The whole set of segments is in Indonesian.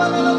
Thank you.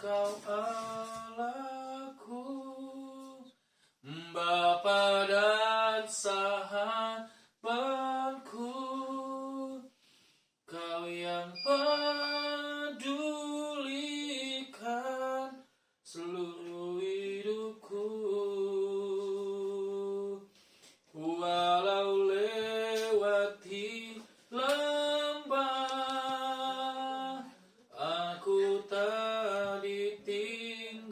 Kau Allahku, Bapa dan sahabatku, Kau yang pedulikan seluruh hidupku. Walau lewati lembah, aku tak ditinggalkan.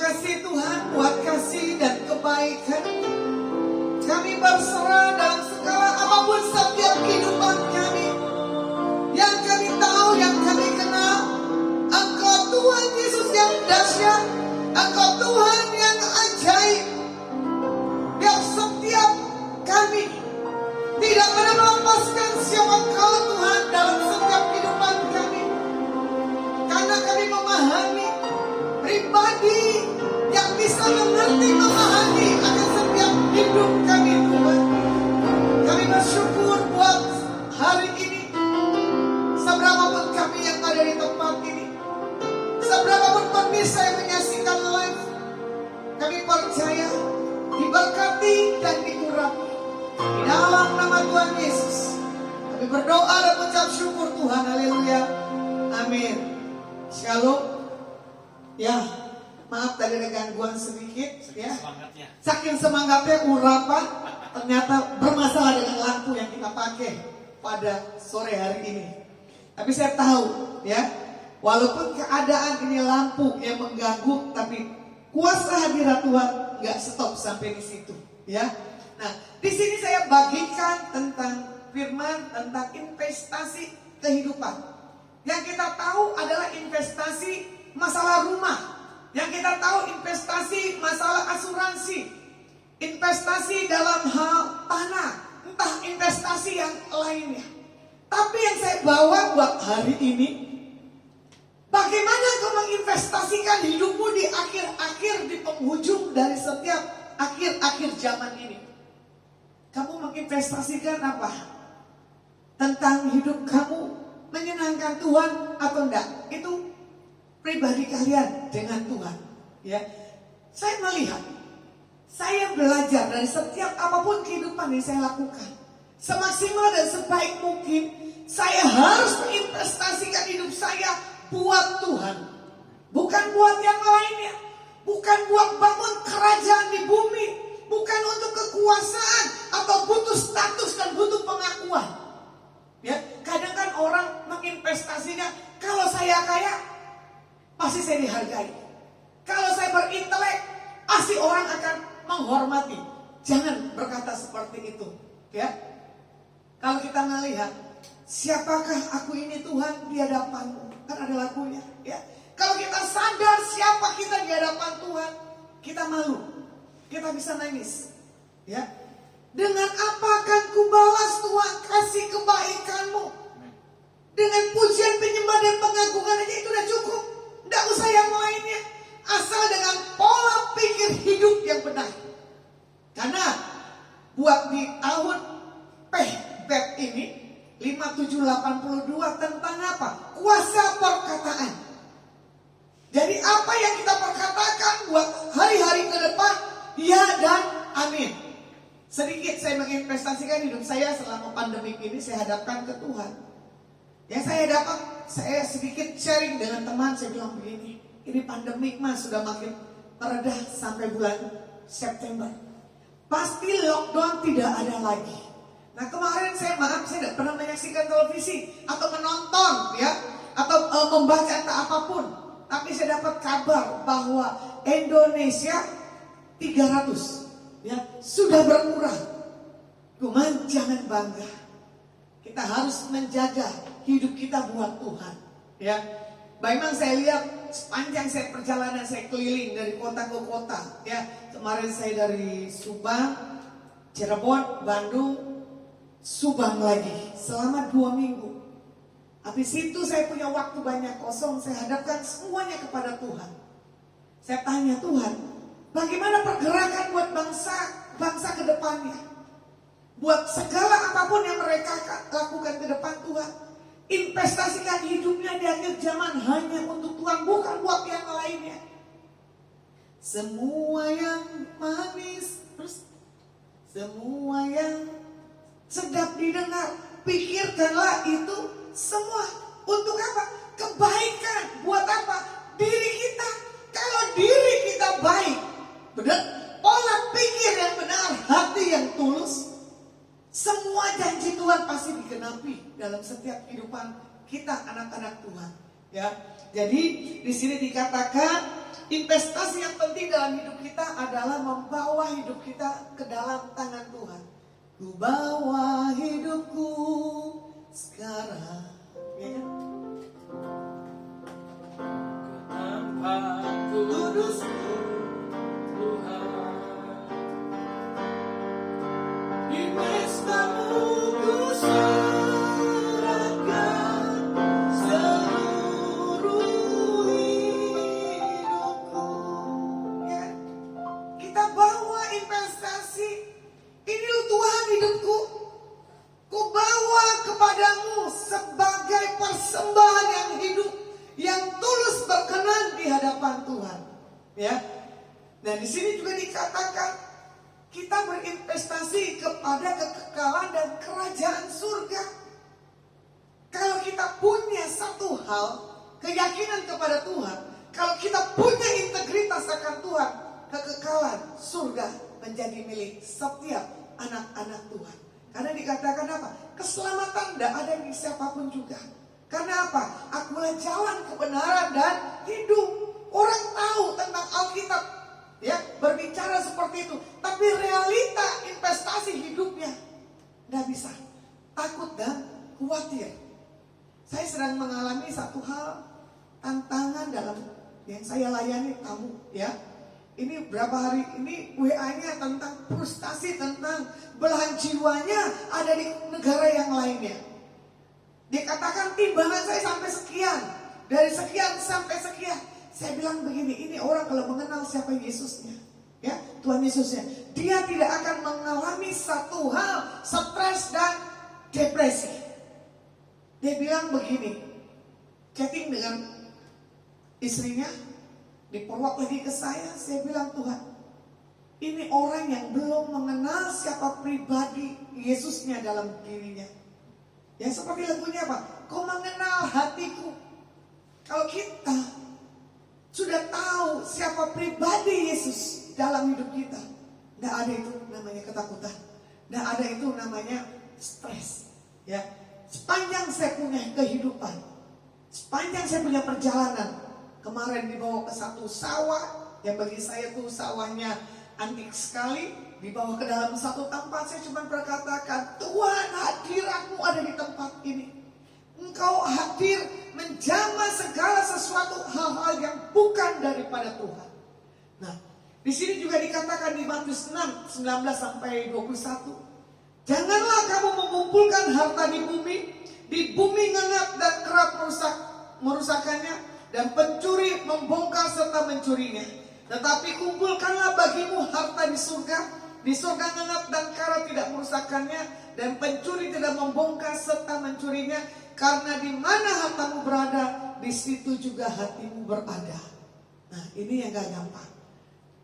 kasih Tuhan buat kasih dan kebaikan. Kami berserah dalam segala apapun setiap kehidupan kami. Yang kami tahu, yang kami kenal, Engkau Tuhan Yesus yang dahsyat, Engkau Tuhan yang ajaib. Biar setiap kami tidak pernah melepaskan siapa Engkau Tuhan dalam setiap kehidupan kami. Karena kami memahami pribadi yang bisa mengerti, memahami akan setiap hidup kami Tuhan. Kami bersyukur buat hari ini. Seberapapun kami yang ada di tempat ini, seberapapun pemirsa yang menyaksikan live, kami percaya diberkati dan diurapi di dalam nama Tuhan Yesus. Kami berdoa dan mengucap syukur Tuhan. Haleluya. Amin. Shalom. Ya, maaf tadi ada gangguan sedikit ya. Saking semangatnya urapan ternyata bermasalah dengan lampu yang kita pakai pada sore hari ini. Tapi saya tahu ya, walaupun keadaan ini lampu yang mengganggu, tapi kuasa hadirat Tuhan nggak stop sampai di situ ya. Nah, di sini saya bagikan tentang firman tentang investasi kehidupan. Yang kita tahu adalah investasi masalah rumah. Yang kita tahu investasi masalah asuransi. Investasi dalam hal tanah. Entah investasi yang lainnya. Tapi yang saya bawa buat hari ini, bagaimana kau menginvestasikan hidupmu di akhir-akhir, di penghujung dari setiap akhir-akhir zaman ini. Kamu menginvestasikan apa? Tentang hidup kamu menyenangkan Tuhan atau enggak? Itu pribadi kalian dengan Tuhan ya. Saya melihat, saya belajar dari setiap apapun kehidupan yang saya lakukan, semaksimal dan sebaik mungkin saya harus menginvestasikan hidup saya buat Tuhan, bukan buat yang lainnya, bukan buat bangun kerajaan di bumi, bukan untuk kekuasaan atau butuh status dan butuh pengakuan ya. Kadang kan orang menginvestasikan, kalau saya kaya pasti saya dihargai, kalau saya berintelek pasti orang akan menghormati. Jangan berkata seperti itu ya. Kalau kita melihat, siapakah aku ini Tuhan di hadapanmu, kan ada lagunya ya. Kalau kita sadar siapa kita di hadapan Tuhan, kita malu, kita bisa nangis ya. Dengan apa akan kubalas Tuhan kasih kebaikanmu? Dengan pujian, penyembah dan pengagungan aja itu udah cukup. Tidak usah yang lainnya. Asal dengan pola pikir hidup yang benar. Karena buat di tahun PBEP ini 5782 tentang apa? Kuasa perkataan. Jadi apa yang kita perkatakan buat hari-hari ke depan, ya dan amin. Sedikit saya menginvestasikan hidup saya selama pandemi ini, saya hadapkan ke Tuhan. Yang saya dapat, saya sedikit sharing dengan teman, saya bilang begini, ini pandemik mas sudah makin mereda sampai bulan September. Pasti lockdown tidak ada lagi. Nah kemarin saya tidak pernah menyaksikan televisi atau menonton ya, atau membaca entah apapun. Tapi saya dapat kabar bahwa Indonesia 300 ya sudah berkurang. Cuman jangan bangga. Kita harus menjaga hidup kita buat Tuhan ya. Memang saya lihat sepanjang saya perjalanan, saya keliling dari kota ke kota ya. Kemarin saya dari Subang, Cirebon, Bandung, Subang lagi selama 2 minggu. Habis itu saya punya waktu banyak kosong, saya hadapkan semuanya kepada Tuhan. Saya tanya Tuhan, bagaimana pergerakan buat bangsa ke depannya? Buat segala apapun yang mereka lakukan ke depan Tuhan. Investasikan hidupnya di akhir zaman hanya untuk Tuhan, bukan buat yang lainnya. Semua yang manis, terus semua yang sedap didengar, pikirkanlah itu semua untuk apa? Kebaikan. Buat apa? Diri kita. Kalau diri kita baik, benar, pola pikir yang benar, hati yang tulus, semua janji Tuhan pasti digenapi dalam setiap kehidupan kita anak-anak Tuhan. Ya, jadi di sini dikatakan investasi yang penting dalam hidup kita adalah membawa hidup kita ke dalam tangan Tuhan. Ku bawa hidupku sekarang, ya kan? Tanpaku Kudusku Tuhan, di pestamu ku serahkan seluruh hidupku. Ya, kita bawa investasi. Ini Tuhan hidupku, ku bawa kepadamu sebagai persembahan yang hidup, yang tulus berkenan di hadapan Tuhan. Ya, dan di sini juga dikatakan kita berinvestasi kepada kekekalan dan kerajaan surga. Kalau kita punya satu hal, keyakinan kepada Tuhan, kalau kita punya integritas akan Tuhan, kekekalan surga menjadi milik setiap anak-anak Tuhan. Karena dikatakan apa? Keselamatan tidak ada di siapapun juga. Karena apa? Akulah jalan kebenaran dan hidup. Orang tahu tentang Alkitab, ya, berbicara seperti itu, tapi realita investasi hidupnya tidak bisa. Takut dan khawatir. Saya sedang mengalami satu hal, tantangan dalam yang saya layani tamu, ya. Ini berapa hari ini WA-nya tentang frustasi, tentang belahan jiwanya ada di negara yang lainnya. Dikatakan timbangan saya sampai sekian, dari sekian sampai sekian. Saya bilang begini, ini orang kalau mengenal siapa Yesusnya, ya, Tuhan Yesusnya, dia tidak akan mengalami satu hal, stres dan depresi. Dia bilang begini, chatting dengan istrinya, diperwak lagi ke saya bilang, Tuhan, ini orang yang belum mengenal siapa pribadi Yesusnya dalam dirinya. Ya, seperti lagunya apa? Kau mengenal hatiku. Kalau kita sudah tahu siapa pribadi Yesus dalam hidup kita, tidak ada itu namanya ketakutan, tidak ada itu namanya stres. Ya, sepanjang saya punya kehidupan, sepanjang saya punya perjalanan. Kemarin dibawa ke satu sawah, yang bagi saya tuh sawahnya antik sekali. Dibawa ke dalam satu tempat, saya cuma berkatakan, Tuhan, hadiratmu ada di tempat ini. Engkau hadir menjamah segala sesuatu hal-hal yang bukan daripada Tuhan. Nah, di sini juga dikatakan di Matius 6, 19 sampai 21. Janganlah kamu mengumpulkan harta di bumi ngengat dan kerap merusakannya, dan pencuri membongkar serta mencurinya. Tetapi kumpulkanlah bagimu harta di surga ngengat dan karat tidak merusakkannya, dan pencuri tidak membongkar serta mencurinya. Karena di mana hartamu berada, di situ juga hatimu berada. Nah, ini yang gak gampang.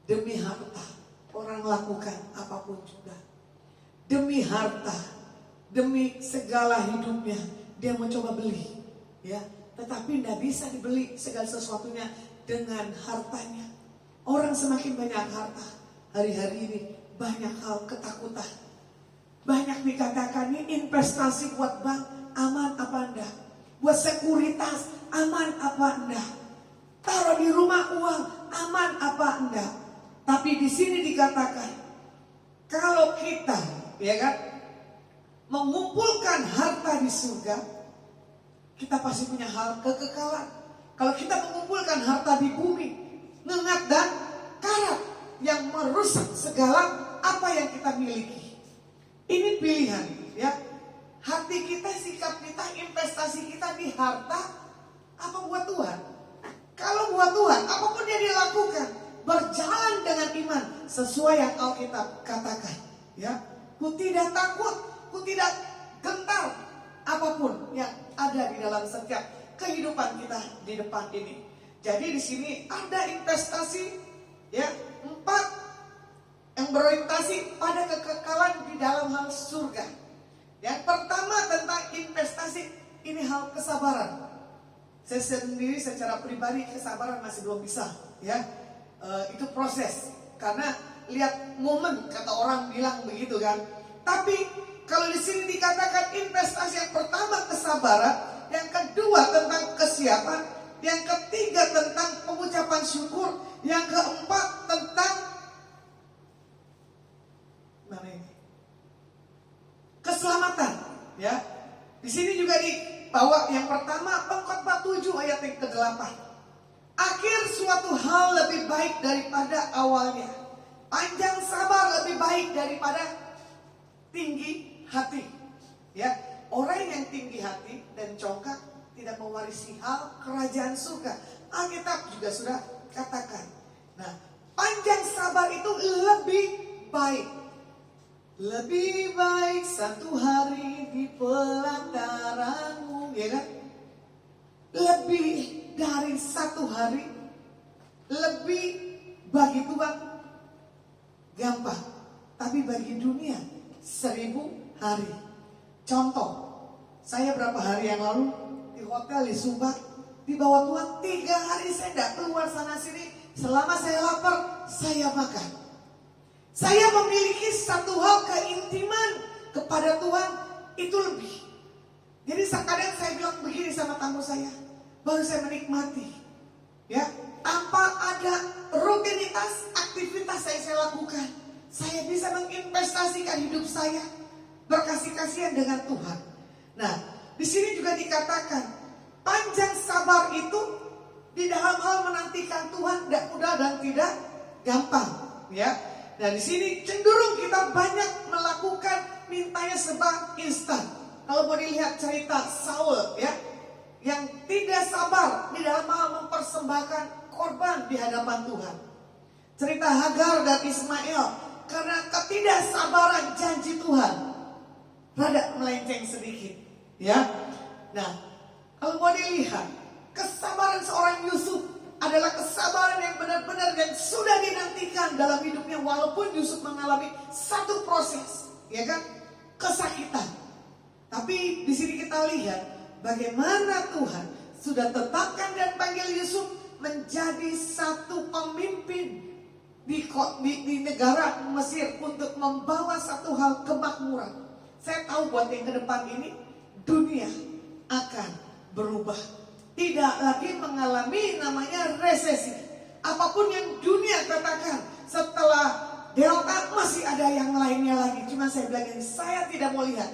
Demi harta orang lakukan apapun juga. Demi harta, demi segala hidupnya dia mencoba beli, ya. Tetapi tidak bisa dibeli segala sesuatunya dengan hartanya. Orang semakin banyak harta, hari-hari ini banyak hal ketakutan. Banyak dikatakan ini investasi buat bank, aman apa enggak? Buat sekuritas, aman apa enggak? Taruh di rumah uang, aman apa enggak? Tapi di sini dikatakan, kalau kita, ya kan, mengumpulkan harta di surga, kita pasti punya hal kekekalan. Kalau kita mengumpulkan harta di bumi, ngengat dan karat yang merusak segala apa yang kita miliki. Ini pilihan, ya. Hati kita, sikap kita, investasi kita di harta apa buat Tuhan? Kalau buat Tuhan, apapun yang dilakukan, berjalan dengan iman sesuai yang Alkitab katakan, ya. Ku tidak takut, ku tidak gentar apapun yang ada di dalam setiap kehidupan kita di depan ini. Jadi di sini ada investasi, ya, 4 yang berorientasi pada kekekalan di dalam hal surga. Yang pertama tentang investasi, ini hal kesabaran. Saya sendiri secara pribadi kesabaran masih belum bisa, ya. Itu proses. Karena lihat momen, kata orang bilang begitu kan. Tapi kalau di sini dikatakan investasi yang pertama kesabaran, yang kedua tentang kesiapan, Yang ketiga tentang pengucapan syukur. Yang keempat tentang mana ini? Keselamatan, ya. Di sini juga dibawa yang pertama Pengkhotbah 7 ayat yang ke-8. Akhir suatu hal lebih baik daripada awalnya. Panjang sabar lebih baik daripada tinggi hati. Ya, orang yang tinggi hati dan congkak tidak mewarisi hal kerajaan surga. Alkitab juga sudah katakan. Nah, panjang sabar itu lebih baik. Lebih baik satu hari di pelantaranmu, ya kan? Lebih dari satu hari, lebih bagi Tuhan gampang, tapi bagi dunia 1000 hari. Contoh, saya berapa hari yang lalu di hotel di Sumba, di bawah Tuhan 3 hari saya tidak keluar sana sini. Selama saya lapar, saya makan. Saya memiliki satu hal keintiman kepada Tuhan itu lebih. Jadi kadang saya bilang begini sama tamu saya, baru saya menikmati, ya, tanpa ada rutinitas aktivitas saya lakukan, saya bisa menginvestasikan hidup saya berkasih-kasihan dengan Tuhan. Nah, di sini juga dikatakan panjang sabar itu di dalam hal menantikan Tuhan tidak mudah dan tidak gampang, ya. Nah, di sini cenderung kita banyak melakukan mintanya serba instan. Kalau mau dilihat cerita Saul, ya, yang tidak sabar di dalam hal mempersembahkan korban di hadapan Tuhan. Cerita Hagar dan Ismail karena ketidaksabaran janji Tuhan rada melenceng sedikit, ya. Nah, kalau mau dilihat kesabaran seorang Yusuf adalah kesabaran yang benar-benar yang sudah dinantikan dalam hidupnya, walaupun Yusuf mengalami satu proses, ya kan, kesakitan. Tapi di sini kita lihat bagaimana Tuhan sudah tetapkan dan panggil Yusuf menjadi satu pemimpin di negara Mesir untuk membawa satu hal kemakmuran. Saya tahu buat yang ke depan ini dunia akan berubah. Tidak lagi mengalami namanya resesi. Apapun yang dunia katakan setelah Delta masih ada yang lainnya lagi. Cuma saya bilang ini, saya tidak mau lihat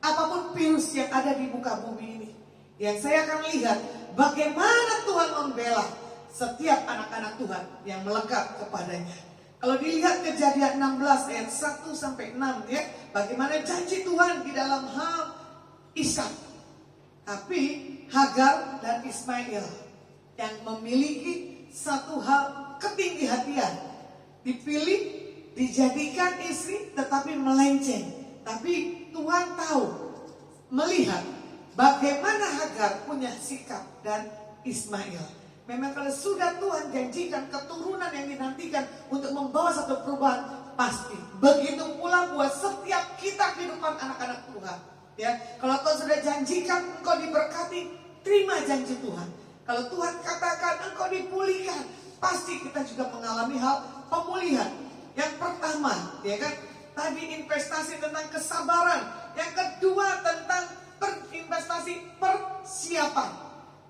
apapun virus yang ada di muka bumi ini. Yang saya akan lihat bagaimana Tuhan membela setiap anak-anak Tuhan yang melekat kepadanya. Kalau dilihat Kejadian 16 ayat 1 sampai 6, ya, bagaimana janji Tuhan di dalam hal Ishak. Tapi Hagar dan Ismail yang memiliki satu hal ketinggi hatian, dipilih, dijadikan istri, tetapi melenceng. Tapi Tuhan tahu, melihat bagaimana Hagar punya sikap dan Ismail. Memang kalau sudah Tuhan janjikan keturunan yang dinantikan untuk membawa satu perubahan, pasti. Begitu pula buat setiap kita kehidupan anak-anak Tuhan. Ya, kalau Tuhan sudah janjikan engkau diberkati, terima janji Tuhan. Kalau Tuhan katakan engkau dipulihkan, pasti kita juga mengalami hal pemulihan. Yang pertama, ya kan, tadi investasi tentang kesabaran. Yang kedua tentang investasi persiapan.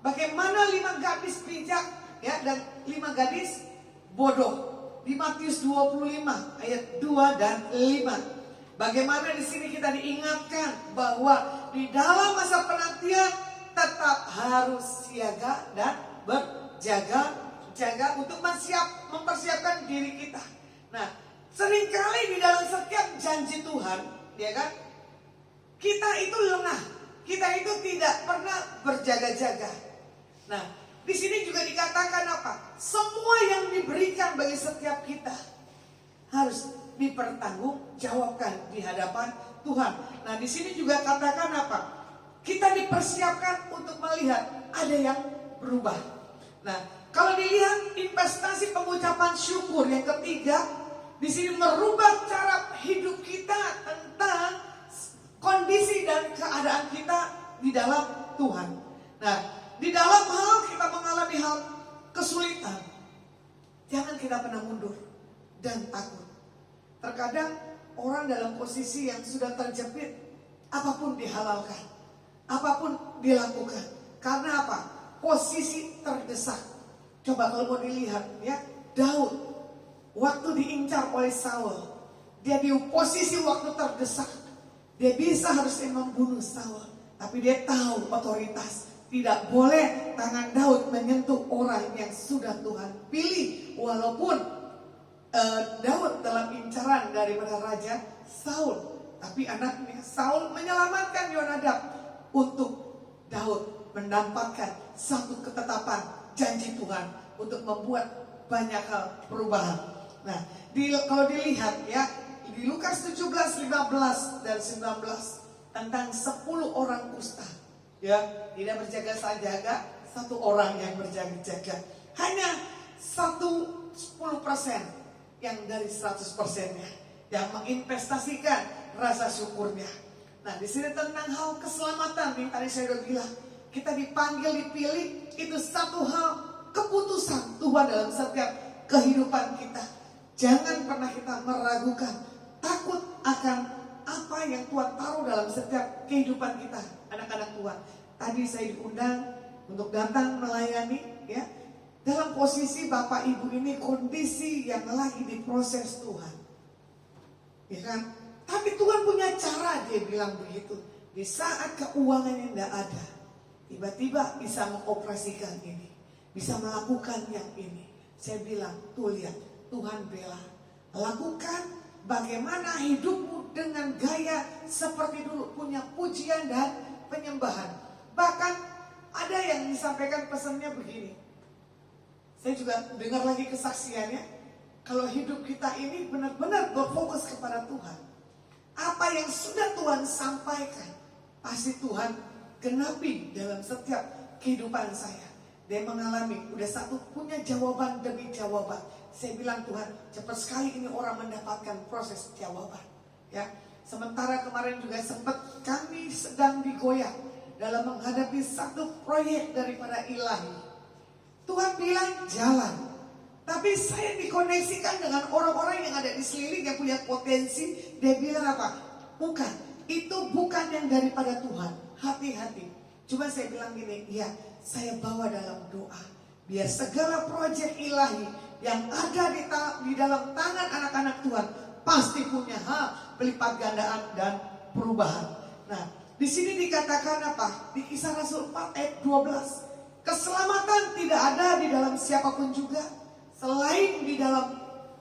Bagaimana 5 gadis bijak, ya, dan 5 gadis bodoh. Di Matius 25 ayat 2 dan 5. Bagaimana di sini kita diingatkan bahwa di dalam masa penantian tetap harus siaga dan berjaga-jaga untuk mempersiapkan diri kita. Nah, seringkali di dalam setiap janji Tuhan, ya kan, kita itu lengah, kita itu tidak pernah berjaga-jaga. Nah, di sini juga dikatakan apa? Semua yang diberikan bagi setiap kita harus dipertanggungjawabkan di hadapan Tuhan. Nah, di sini juga katakan apa? Kita dipersiapkan untuk melihat ada yang berubah. Nah, kalau dilihat investasi pengucapan syukur yang ketiga, di sini merubah cara hidup kita tentang kondisi dan keadaan kita di dalam Tuhan. Nah, di dalam hal kita mengalami hal kesulitan, jangan kita pernah mundur dan takut. Terkadang orang dalam posisi yang sudah terjepit, apapun dihalalkan, apapun dilakukan. Karena apa? posisi terdesak. Coba kalau mau dilihat ya, Daud waktu diincar oleh Saul, dia di posisi waktu terdesak. Dia bisa harusnya membunuh Saul, tapi dia tahu otoritas. Tidak boleh tangan Daud menyentuh orang yang sudah Tuhan pilih. Walaupun Daud dalam incaran daripada Raja Saul, tapi anaknya Saul menyelamatkan Yonadab untuk Daud mendapatkan satu ketetapan janji Tuhan untuk membuat banyak hal perubahan. Nah, kalau dilihat ya di Lukas 17, 15 dan 19 tentang 10 orang kusta. Ya, tidak berjaga-jaga, satu orang yang berjaga-jaga. Hanya 10% yang dari 100%-nya yang menginvestasikan rasa syukurnya. Nah, di sini tentang hal keselamatan yang tadi saya sudah bilang, kita dipanggil, dipilih, itu satu hal keputusan Tuhan dalam setiap kehidupan kita. Jangan pernah kita meragukan, takut akan apa yang Tuhan taruh dalam setiap kehidupan kita, anak-anak Tuhan. Tadi saya diundang untuk datang melayani, ya, dalam posisi Bapak Ibu ini kondisi yang lagi diproses Tuhan, ya kan? Tapi Tuhan punya cara, dia bilang begitu. Di saat keuangan yang tidak ada, tiba-tiba bisa mengoperasikan ini, bisa melakukan yang ini. Saya bilang, tuh lihat, Tuhan bela. Lakukan bagaimana hidupmu dengan gaya seperti dulu, punya pujian dan penyembahan. Bahkan ada yang disampaikan pesannya begini. Saya juga dengar lagi kesaksiannya. Kalau hidup kita ini benar-benar berfokus kepada Tuhan, apa yang sudah Tuhan sampaikan, pasti Tuhan genapi dalam setiap kehidupan saya. Dia mengalami, udah satu punya jawaban demi jawaban. Saya bilang, Tuhan, cepat sekali ini orang mendapatkan proses jawaban. Ya, sementara kemarin juga sempat kami sedang digoyah dalam menghadapi satu proyek daripada ilahi. Tuhan bilang jalan, tapi saya dikoneksikan dengan orang-orang yang ada di seliling yang punya potensi. Dia bilang apa? Bukan, itu bukan yang daripada Tuhan. Hati-hati. Cuma saya bilang gini, ya, saya bawa dalam doa, biar segala proyek ilahi yang ada di dalam tangan anak-anak Tuhan pasti punya hak pelipat gandaan dan perubahan. Nah, di sini dikatakan apa? Di Kisah Rasul 4 ayat 12. Keselamatan tidak ada di dalam siapapun juga selain di dalam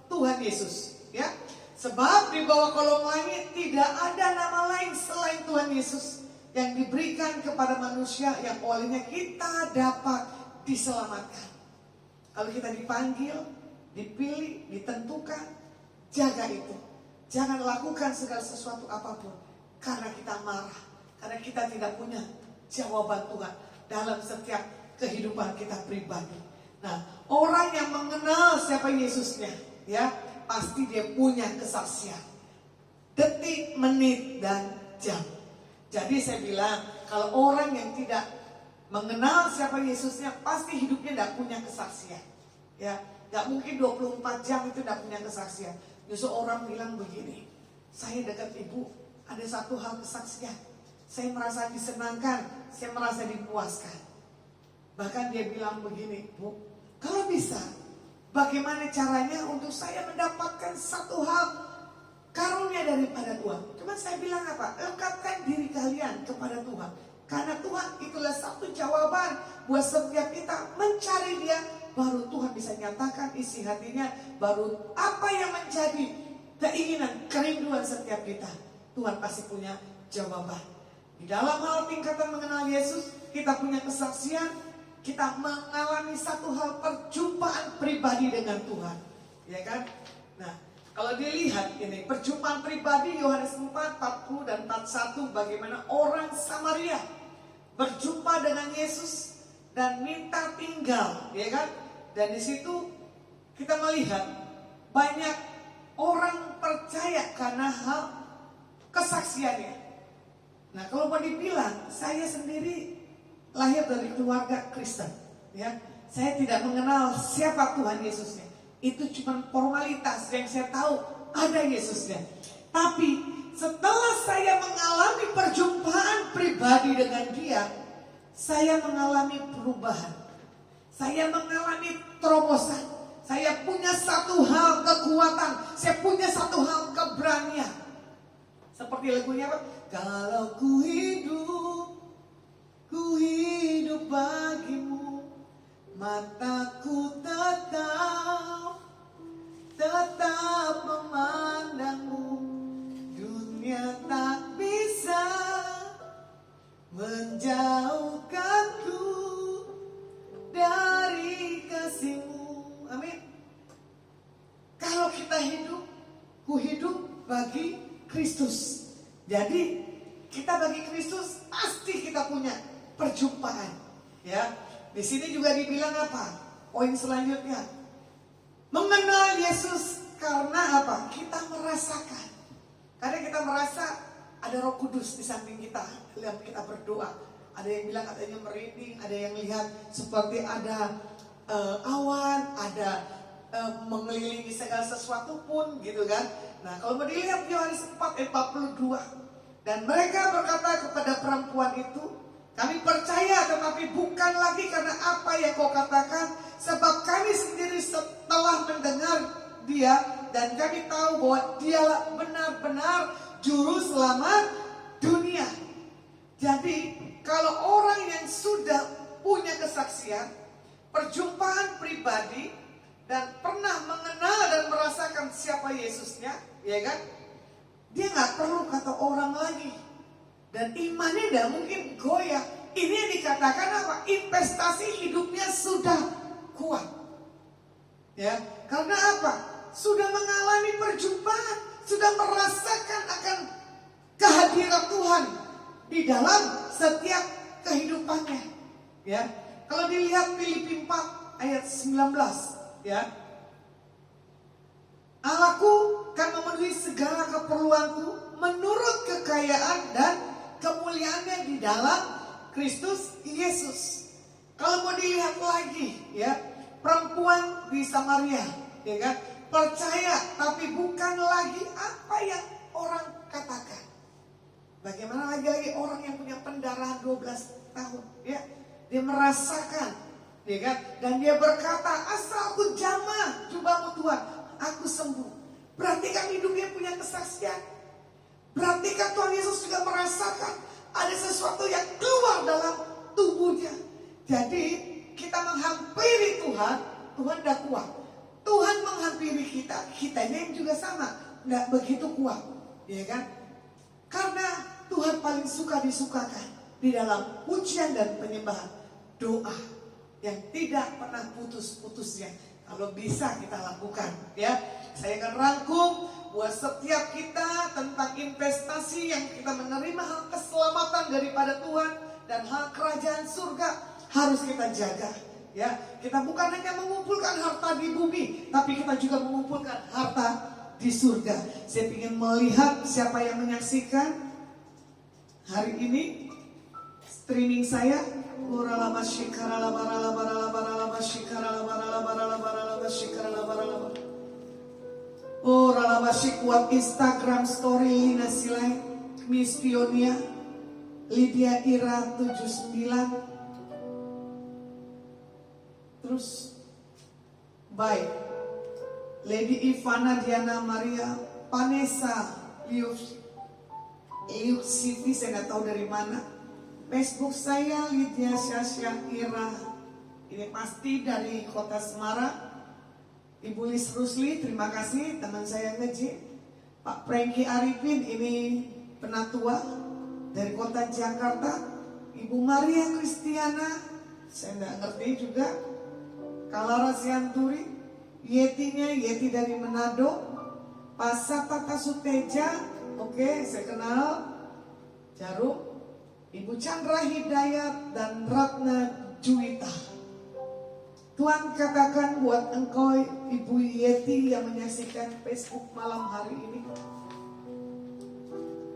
Tuhan Yesus. Ya, sebab di bawah kolong langit tidak ada nama lain selain Tuhan Yesus yang diberikan kepada manusia yang olehnya kita dapat diselamatkan. Kalau kita dipanggil, dipilih, ditentukan, jaga itu. Jangan lakukan segala sesuatu apapun karena kita marah, karena kita tidak punya jawaban Tuhan dalam setiap kehidupan kita pribadi. Nah, orang yang mengenal siapa Yesusnya, ya, pasti dia punya kesaksian. Detik, menit, dan jam. Jadi saya bilang, kalau orang yang tidak mengenal siapa Yesusnya, pasti hidupnya tidak punya kesaksian. Ya, tidak mungkin 24 jam itu tidak punya kesaksian. Justru orang bilang begini, saya dekat ibu, ada satu hal kesaksian. Saya merasa disenangkan, saya merasa dipuaskan. Bahkan dia bilang begini, Bu, kalau bisa, bagaimana caranya untuk saya mendapatkan satu hal karunia daripada Tuhan? Cuma saya bilang apa? Lekatkan diri kalian kepada Tuhan. Karena Tuhan itulah satu jawaban buat setiap kita mencari Dia. Baru Tuhan bisa nyatakan isi hatinya. Baru apa yang menjadi keinginan, kerinduan setiap kita, Tuhan pasti punya jawaban. Di dalam hal tingkatan mengenal Yesus, kita punya kesaksian. Kita mengalami satu hal perjumpaan pribadi dengan Tuhan, ya kan? Nah, kalau dilihat ini perjumpaan pribadi Yohanes 4, 40 dan 41, bagaimana orang Samaria berjumpa dengan Yesus dan minta tinggal, ya kan? Dan di situ kita melihat banyak orang percaya karena hal kesaksiannya. Nah, kalau mau dibilang, saya sendiri lahir dari keluarga Kristen, ya. Saya tidak mengenal siapa Tuhan Yesusnya. Itu cuma formalitas, yang saya tahu ada Yesusnya. Tapi setelah saya mengalami perjumpaan pribadi dengan Dia, saya mengalami perubahan. Saya mengalami terobosan. Saya punya satu hal kekuatan. Saya punya satu hal keberanian. Seperti lagunya apa? Kalau ku hidup bagimu, mataku tetap memandangmu. Dunia tak bisa menjauhkanku dari kasihmu. Amin. Kalau kita ku hidup bagi Kristus. Jadi kita bagi Kristus pasti kita punya perjumpaan. Ya, di sini juga dibilang apa? Poin selanjutnya, mengenal Yesus karena apa? Kita merasakan. Karena kita merasa ada Roh Kudus di samping kita dalam kita berdoa. Ada yang bilang katanya merinding, ada yang lihat seperti ada awan, ada mengelilingi segala sesuatu pun gitu kan. Nah, kalau mau dilihat Yohanes 4 ayat 42, dan mereka berkata kepada perempuan itu, kami percaya tetapi bukan lagi karena apa yang kau katakan, sebab kami sendiri setelah mendengar dia dan kami tahu bahwa dialah benar-benar juru selamat dunia. Jadi kalau orang yang sudah punya kesaksian, perjumpaan pribadi, dan pernah mengenal dan merasakan siapa Yesusnya, ya kan? Dia nggak perlu kata orang lagi. Dan imannya tidak mungkin goyah. Ini yang dikatakan apa? Investasi hidupnya sudah kuat. Ya, karena apa? Sudah mengalami perjumpaan, sudah merasakan akan kehadiran Tuhan di dalam setiap kehidupannya. Ya, kalau dilihat Filipi 4 ayat 19, ya. Allahku kan memenuhi segala keperluanku menurut kekayaan dan kemuliaannya di dalam Kristus Yesus. Kalau mau dilihat lagi, ya, perempuan di Samaria, ya kan, percaya tapi bukan lagi apa yang orang katakan. Bagaimana lagi orang yang punya pendarahan 12 tahun, ya, dia merasakan, ya kan, dan dia berkata, asal aku jamah jubahmu Tuhan, aku sembuh. Berarti kan hidupnya punya kesaksian. Berarti kan Tuhan Yesus juga merasakan ada sesuatu yang keluar dalam tubuhnya. Jadi kita menghampiri Tuhan, Tuhan tidak kuat. Tuhan menghampiri kita, kitanya yang juga sama, tidak begitu kuat, ya kan? Karena Tuhan paling suka disukakan di dalam pujian dan penyembahan, doa yang tidak pernah putus-putusnya. Kalau bisa kita lakukan, ya. Saya akan rangkum buat setiap kita tentang investasi yang kita menerima hal keselamatan daripada Tuhan dan hal kerajaan surga harus kita jaga, ya. Kita bukan hanya mengumpulkan harta di bumi, tapi kita juga mengumpulkan harta di surga. Saya ingin melihat siapa yang menyaksikan hari ini streaming saya. Oh, ralabasik kuat Instagram story Lina Silai, Miss Pionia, Lydia Ira 79. Terus baik, Lady Ivana Diana Maria, Vanessa Liuk Siti, saya nggak tahu dari mana. Facebook saya Lydia Syasya Ira, ini pasti dari kota Semarang. Ibu Lis Rusli, terima kasih teman saya ngeji. Pak Franky Arifin, ini penatua dari kota Jakarta. Ibu Maria Kristiana, saya nggak ngerti juga. Kalara Sianturi, Yetinya Yeti dari Manado. Pasatata Suteja, oke, saya kenal. Jarum. Ibu Chandra Hidayat dan Ratna Juwita. Tuhan katakan buat engkau Ibu Yeti yang menyaksikan Facebook malam hari ini,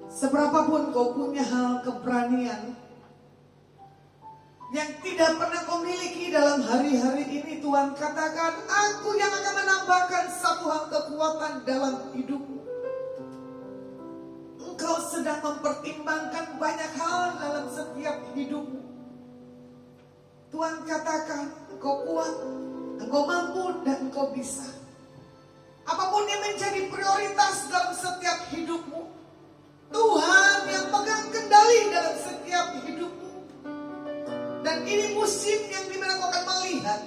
seberapapun kau punya hal keberanian yang tidak pernah kau miliki dalam hari-hari ini, Tuhan katakan, aku yang akan menambahkan satu hal kekuatan dalam hidupmu. Engkau sedang mempertimbangkan banyak hal dalam setiap hidupmu. Tuhan katakan, engkau kuat, engkau mampu, dan engkau bisa. Apapun yang menjadi prioritas dalam setiap hidupmu, Tuhan yang pegang kendali dalam setiap hidupmu. Dan ini musim yang dimana kau akan melihat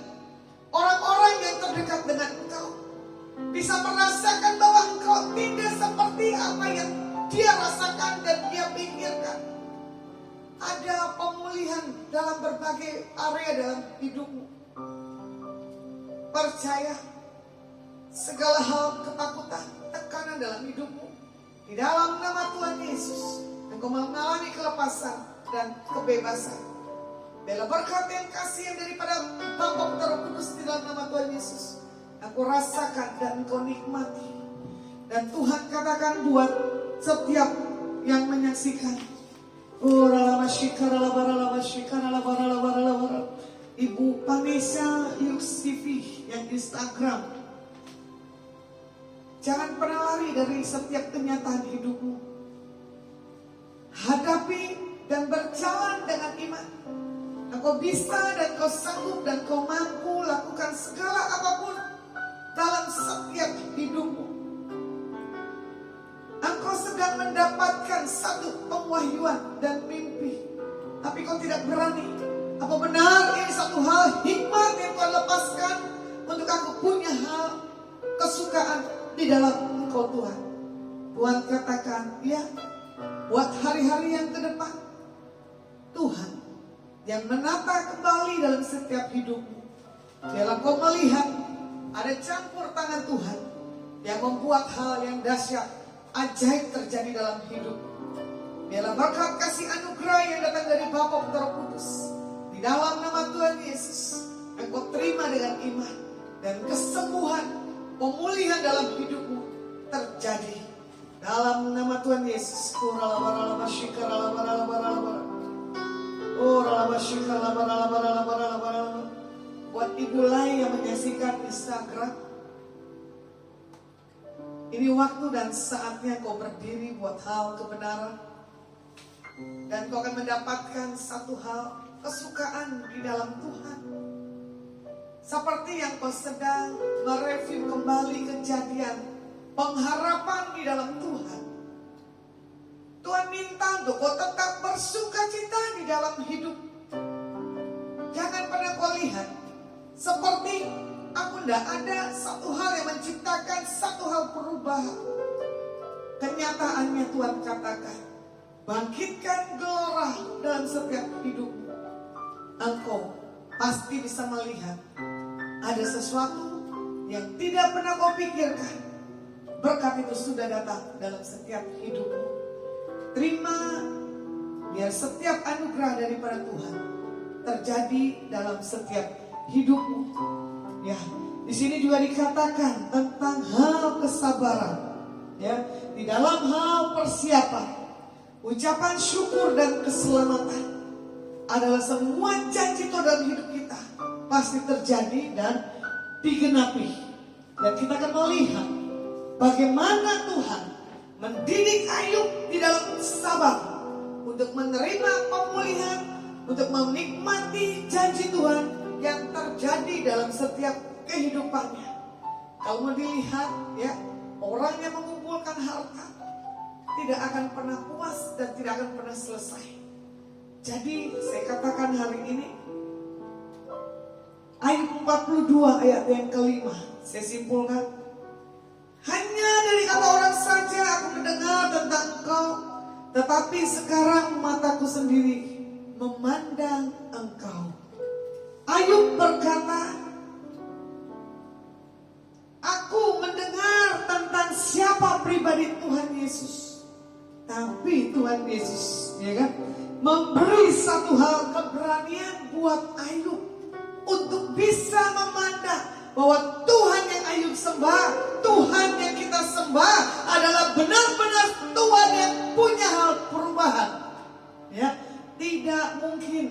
orang-orang yang terdekat dengan engkau bisa merasakan bahwa engkau tidak seperti apa yang dia rasakan dan dia pikirkan. Ada pemulihan dalam berbagai area dalam hidupmu. Percaya, segala hal ketakutan, tekanan dalam hidupmu, di dalam nama Tuhan Yesus, engkau mengalami kelepasan dan kebebasan. Bila berkat yang kasih yang daripada Bapa Putra Roh Kudus di dalam nama Tuhan Yesus, aku rasakan dan engkau nikmati. Dan Tuhan katakan buat setiap yang menyaksikan, Ibu Vanessa Yux TV yang Instagram, jangan pernah lari dari setiap kenyataan hidupmu. Hadapi dan berjalan dengan iman. Engkau bisa dan kau sanggup dan kau mampu lakukan segala apapun dalam setiap hidupmu. Engkau sedang mendapatkan satu pewahyuan dan mimpi, tapi kau tidak berani. Apa benar ini satu hal hikmat yang kau lepaskan untuk aku punya hal kesukaan di dalam engkau Tuhan? Tuhan katakan, ya, buat hari-hari yang ke depan, Tuhan yang menata kembali dalam setiap hidupmu. Biarlah kau melihat ada campur tangan Tuhan yang membuat hal yang dahsyat, ajaib terjadi dalam hidup. Biarlah berkat kasih anugerah yang datang dari Bapa Putra Roh Kudus di dalam nama Tuhan Yesus engkau terima dengan iman, dan kesembuhan, pemulihan dalam hidupmu terjadi dalam nama Tuhan Yesus. Buat ibu lain yang menyaksikan Instagram, ini waktu dan saatnya kau berdiri buat hal kebenaran, dan kau akan mendapatkan satu hal kesukaan di dalam Tuhan. Seperti yang kau sedang mereview kembali kejadian pengharapan di dalam Tuhan. Tuhan minta untuk kau tetap bersuka cita di dalam hidup. Jangan pernah kau lihat seperti aku tidak ada satu hal yang menciptakan satu hal perubahan. Kenyataannya Tuhan katakan, bangkitkan gelora dalam setiap hidupmu. Engkau pasti bisa melihat ada sesuatu yang tidak pernah kau pikirkan. Berkat itu sudah datang dalam setiap hidupmu. Terima, biar setiap anugerah daripada Tuhan terjadi dalam setiap hidupmu. Ya, di sini juga dikatakan tentang hal kesabaran. Ya, di dalam hal persiapan, ucapan syukur dan keselamatan adalah semua janji Tuhan dalam hidup kita pasti terjadi dan digenapi. Dan kita akan melihat bagaimana Tuhan mendidik Ayub di dalam sabar untuk menerima pemulihan, untuk menikmati janji Tuhan yang terjadi dalam setiap kehidupannya. Kalau mau dilihat, ya, orang yang mengumpulkan harta tidak akan pernah puas dan tidak akan pernah selesai. Jadi saya katakan hari ini, Ayub 42 ayat yang kelima, saya simpulkan, hanya dari kata orang saja aku mendengar tentang engkau, tetapi sekarang mataku sendiri memandang engkau. Ayub berkata, aku mendengar tentang siapa pribadi Tuhan Yesus, tapi Tuhan Yesus, ya kan, memberi satu hal keberanian buat Ayub untuk bisa memandang bahwa Tuhan yang Ayub sembah, Tuhan yang kita sembah adalah benar-benar Tuhan yang punya hal perubahan. Ya, tidak mungkin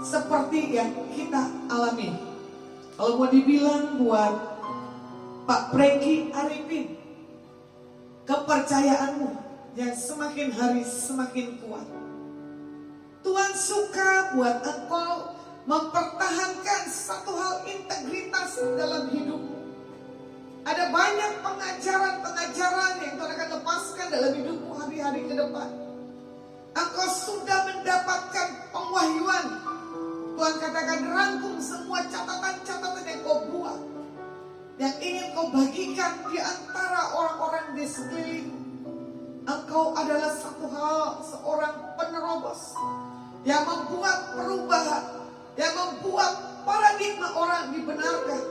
seperti yang kita alami. Kalau mau dibilang buat Pak Preki Arifin, kepercayaanmu yang semakin hari semakin kuat. Tuhan suka buat engkau mempertahankan satu hal, integritas dalam hidupmu. Ada banyak pengajaran-pengajaran yang Tuhan akan lepaskan dalam hidupmu hari-hari ke depan. Engkau sudah mendapatkan pengwahyuan. Tuhan katakan, rangkum semua catatan-catatan yang kau buat, yang ingin kau bagikan di antara orang-orang di sekeliling. Engkau adalah satu hal, seorang penerobos yang membuat perubahan, yang membuat paradigma orang dibenarkan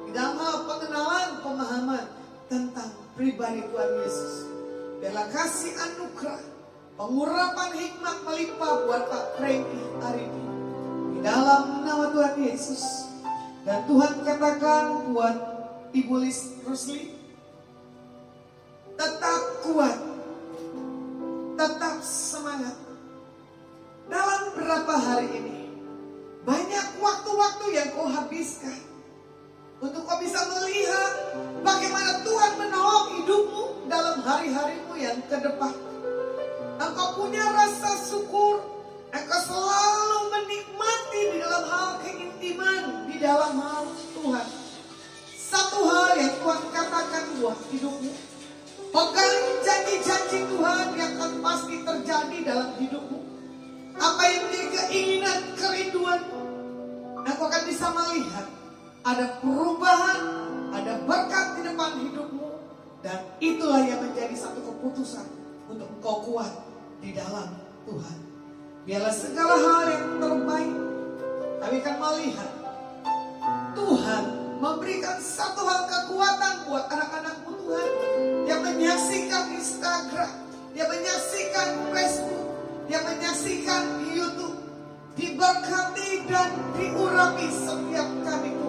di dalam hal pengenalan, pemahaman tentang pribadi Tuhan Yesus. Biarlah kasih anugerah, pengurapan hikmat melimpah buat Pak Franky hari ini di dalam nama Tuhan Yesus. Dan Tuhan katakan buat Ibu Rusli, tetap kuat, tetap semangat. Dalam beberapa hari ini banyak waktu-waktu yang kau habiskan untuk kau bisa melihat bagaimana Tuhan menolong hidupmu dalam hari-harimu yang ke depan. Engkau punya rasa syukur, engkau selalu menikmati di dalam hal keintiman, di dalam hal Tuhan. Satu hal yang Tuhan katakan buat hidupmu, pegang janji-janji Tuhan yang akan pasti terjadi dalam hidupmu. Apa yang menjadi keinginan, kerinduanmu, engkau akan bisa melihat ada perubahan, ada berkat di depan hidupmu. Dan itulah yang menjadi satu keputusan untuk engkau kuat di dalam Tuhan. Biarlah segala hal yang terbaik, kami akan melihat Tuhan memberikan satu hal kekuatan buat anak-anakmu Tuhan, yang menyaksikan Instagram, yang menyaksikan Facebook, yang menyaksikan YouTube. Diberkati dan diurapi setiap kami Tuhan.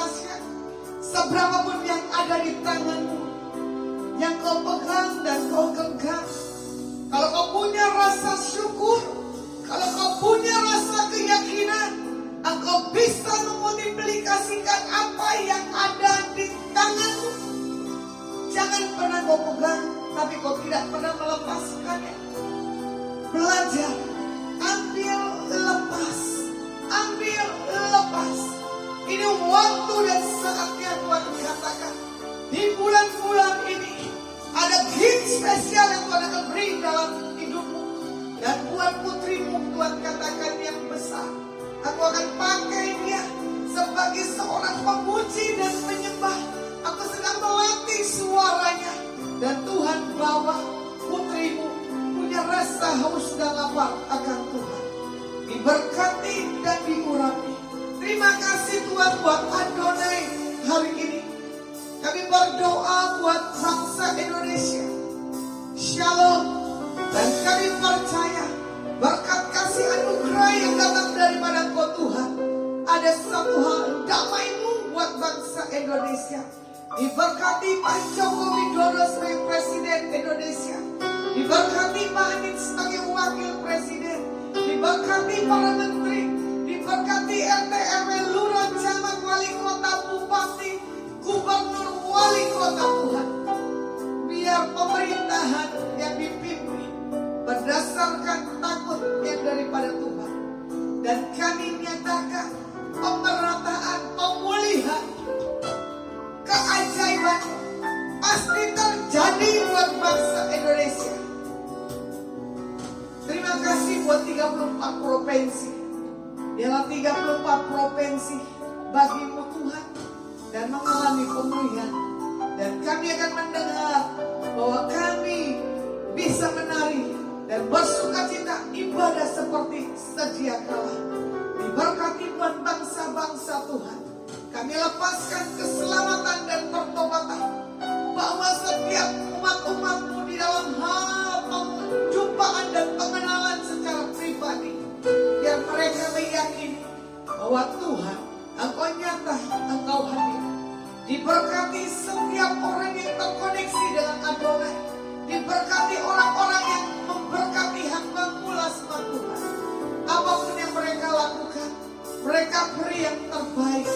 dahsyat. Seberapapun yang ada di tanganmu, yang kau pegang dan kau genggam, kalau kau punya rasa syukur, kalau kau punya rasa keyakinan, engkau bisa memultiplikasikan apa yang ada di tanganmu. Jangan pernah kau pegang, tapi kau tidak pernah melepaskannya. Belajar, ambil lepas, ambil lepas. Ini waktu dan saatnya Tuhan katakan, di bulan-bulan ini ada gift spesial yang Tuhan akan beri dalam hidupmu. Dan buat putrimu Tuhan katakan yang besar, aku akan pakai dia sebagai seorang pemuji dan penyembah. Aku sedang melatih suaranya. Dan Tuhan bawa putrimu punya rasa haus dan lapar akan Tuhan. Diberkati dan diurapi. Terima kasih Tuhan buat Adonai hari ini. Kami berdoa buat bangsa Indonesia. Shalom. Dan kami percaya berkat kasih anugerah yang datang daripada Engkau Tuhan, ada satu hal, damai-Mu buat bangsa Indonesia. Diberkati Pak Joko Widodo sebagai Presiden Indonesia. Diberkati Pak Anies sebagai Wakil Presiden. Diberkati para menteri. Diberkati RT RW, lurah, camat, wali kota, bupati, gubernur, wali kota Tuhan. Biar pemerintahan yang dipimpin berdasarkan takut yang daripada Tuhan. Dan kami nyatakan pemerataan, pemulihan, keajaiban pasti terjadi buat bangsa Indonesia. Terima kasih buat 34 provinsi. Dalam 34 provinsi bagimu Tuhan, dan mengalami pemulihan. Dan kami akan mendengar bahwa kami bisa menari dan bersukacita ibadah seperti sedia kala. Diberkati buat bangsa-bangsa Tuhan. Kami lepaskan keselamatan dan pertobatan, bahwa setiap umat-umatmu di dalam hal penjumpaan dan pengenalan secara pribadi, biar mereka meyakini bahwa Tuhan, Engkau nyata, Engkau hadir. Diberkati setiap orang yang terkoneksi dengan Adonai. Diberkati orang-orang yang memberkati hamba-Mu Lasma Tuhan. Apapun yang mereka lakukan, mereka beri yang terbaik.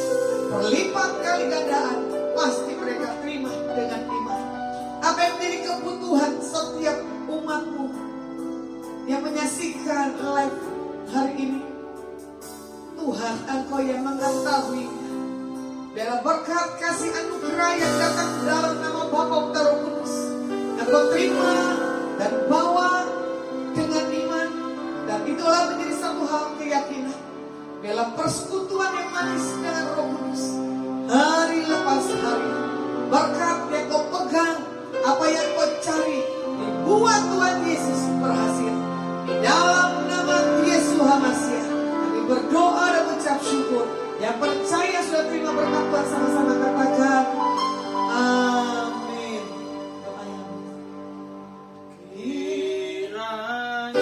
Berlipat kali gandaan, pasti mereka terima dengan iman. Apa yang menjadi kebutuhan setiap umat-Mu yang menyaksikan live hari ini, Tuhan, Engkau yang mengetahui. Biarlah berkat kasih anugerah yang datang dalam nama Bapa, Putra, Roh Kudus, Engkau terima dan bawa dengan iman. Dan itulah menjadi satu hal keyakinan. Biarlah persekutuan yang manis dengan Roh Kudus hari lepas hari. Berkat yang kau pegang, apa yang kau cari, dibuat Tuhan Yesus berhasil. Di dalam nama Yesus HaMasiah kami berdoa dan mengucap syukur. Yang percaya sudah terima berkat Tuhan, sama-sama katakan amin. Doa yang kiranya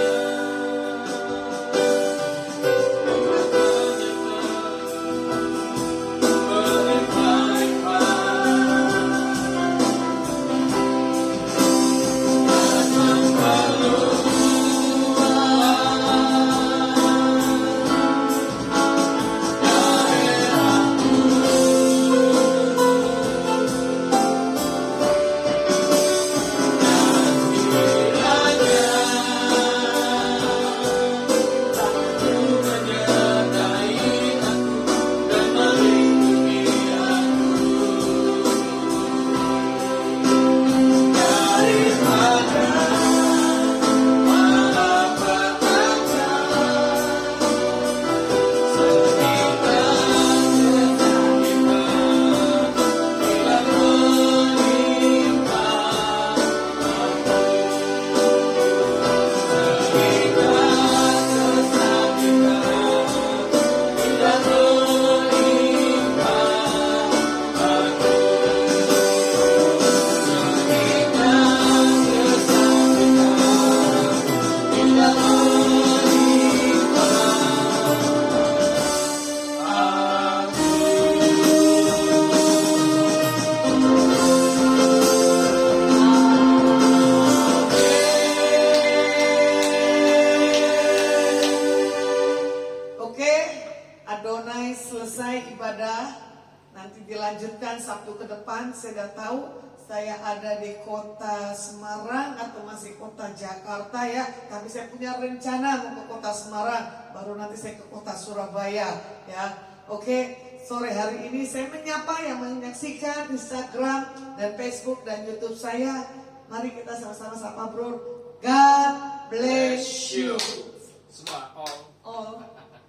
selesai ibadah, nanti dilanjutkan Sabtu ke depan. Saya udah tahu saya ada di kota Semarang atau masih kota Jakarta ya. Tapi saya punya rencana mau ke kota Semarang, baru nanti saya ke kota Surabaya ya. Oke, sore hari ini saya menyapa yang menyaksikan Instagram dan Facebook dan YouTube saya. Mari kita sama-sama sapa bro. God bless you. Semua. Oh.